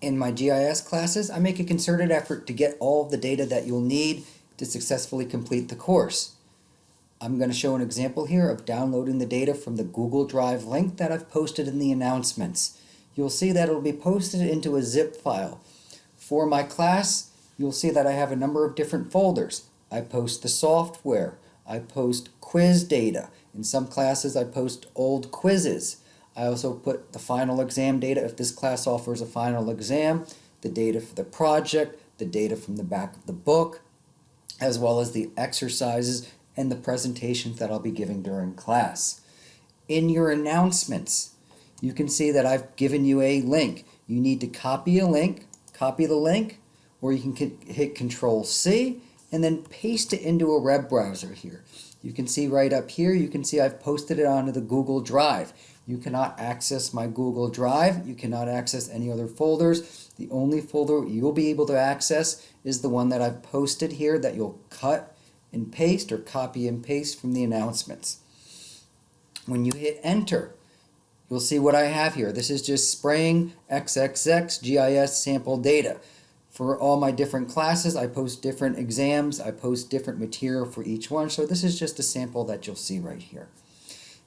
In my GIS classes, I make a concerted effort to get all of the data that you'll need to successfully complete the course. I'm going to show an example here of downloading the data from the Google Drive link that I've posted in the announcements. You'll see that it'll be posted into a zip file. For my class, you'll see that I have a number of different folders. I post the software. I post quiz data. In some classes, I post old quizzes. I also put the final exam data if this class offers a final exam, the data for the project, the data from the back of the book, as well as the exercises and the presentations that I'll be giving during class. In your announcements, you can see that I've given you a link. You need to copy the link, or you can hit Control-C and then paste it into a web browser here. You can see right up here, you can see I've posted it onto the Google Drive. You cannot access my Google Drive. You cannot access any other folders. The only folder you'll be able to access is the one that I've posted here that you'll cut and paste or copy and paste from the announcements. When you hit enter, you'll see what I have here. This is just Spring XXX GIS sample data. For all my different classes, I post different exams. I post different material for each one. So this is just a sample that you'll see right here.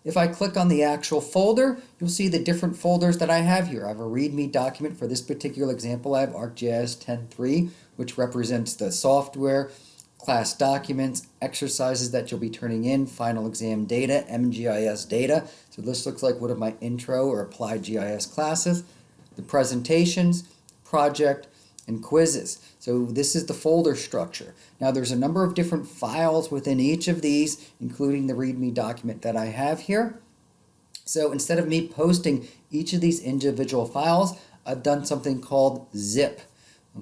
If I click on the actual folder, you'll see the different folders that I have here. I have a README document. For this particular example, I have ArcGIS 10.3, which represents the software, class documents, exercises that you'll be turning in, final exam data, MGIS data. So this looks like one of my intro or applied GIS classes, the presentations, project, and quizzes. So this is the folder structure. Now there's a number of different files within each of these, including the README document that I have here. So instead of me posting each of these individual files, I've done something called zip.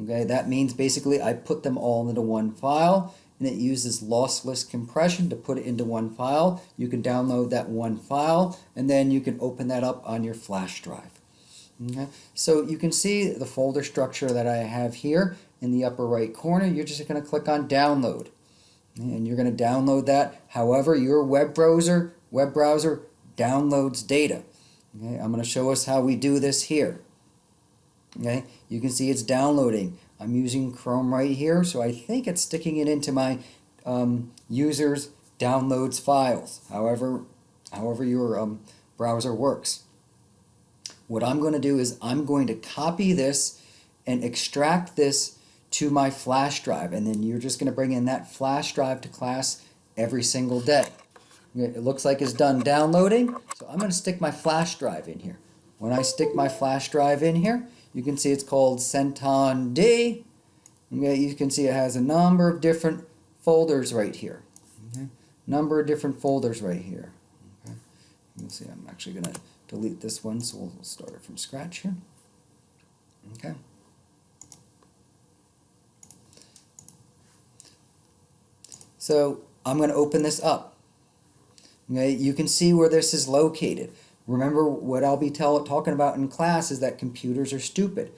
Okay, that means basically I put them all into one file, and it uses lossless compression to put it into one file. You can download that one file, and then you can open that up on your flash drive. Okay. So you can see the folder structure that I have here in the upper right corner. You're just going to click on download, and you're going to download that however your web browser downloads data. Okay. I'm going to show us how we do this here. Okay. You can see it's downloading. I'm using Chrome right here, so I think it's sticking it into my users downloads files, however your browser works. What I'm going to do is I'm going to copy this and extract this to my flash drive, and then you're just going to bring in that flash drive to class every single day. It looks like it's done downloading, so I'm going to stick my flash drive in here. When I stick my flash drive in here, you can see it's called Centon D. Okay, you can see it has a number of different folders right here. Okay, number of different folders right here. Okay, you'll see I'm actually going to delete this one, so we'll start it from scratch here. Okay. So I'm going to open this up. Okay, you can see where this is located. Remember what I'll be talking about in class is that computers are stupid.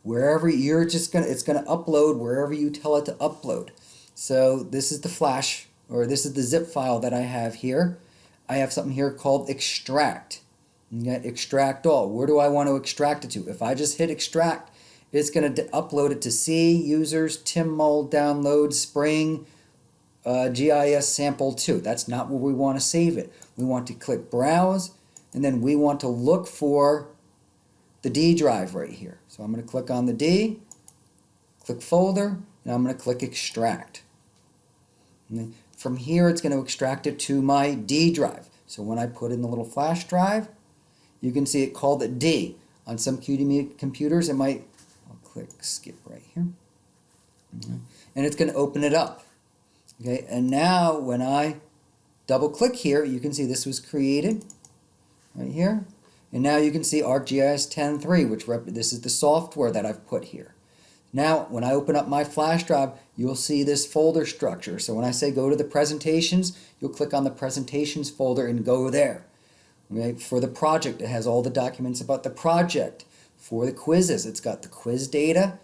Wherever it's going to upload wherever you tell it to upload. So this is the flash, or this is the zip file that I have here. I have something here called extract. Extract all. Where do I want to extract it to? If I just hit extract, it's going to upload it to C, users, TimMold, download, Spring, GIS sample 2. That's not where we want to save it. We want to click browse, and then we want to look for the D drive right here. So I'm going to click on the D, click folder, and I'm going to click extract. And then from here, it's going to extract it to my D drive. So when I put in the little flash drive, you can see it called it D. On some QD computers, it might, I'll click skip right here. Okay. And it's going to open it up. Okay, and now when I double click here, you can see this was created right here. And now you can see ArcGIS 10.3, which this is the software that I've put here. Now, when I open up my flash drive, you'll see this folder structure. So when I say go to the presentations, you'll click on the presentations folder and go there. Okay? For the project, it has all the documents about the project. For the quizzes, it's got the quiz data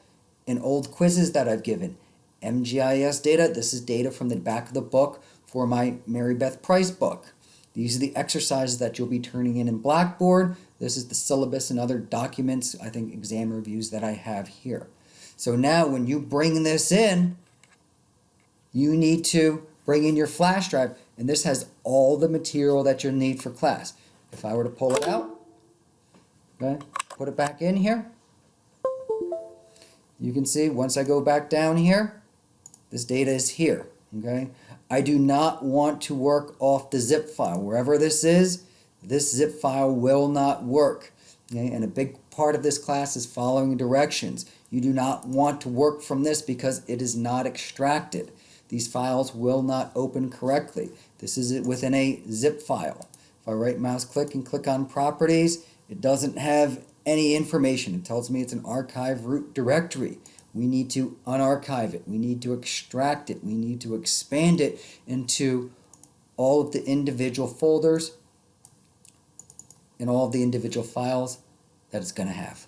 and old quizzes that I've given. MGIS data, this is data from the back of the book for my Mary Beth Price book. These are the exercises that you'll be turning in Blackboard. This is the syllabus and other documents, I think exam reviews that I have here. So now when you bring this in, you need to bring in your flash drive, and this has all the material that you'll need for class. If I were to pull it out, okay, put it back in here, you can see once I go back down here, this data is here, okay? I do not want to work off the zip file. Wherever this is, this zip file will not work, okay? And a big part of this class is following directions. You do not want to work from this because it is not extracted. These files will not open correctly. This is within a zip file. If I right mouse click and click on properties, it doesn't have any information. It tells me it's an archive root directory. We need to unarchive it. We need to extract it. We need to expand it into all of the individual folders and all of the individual files that it's going to have.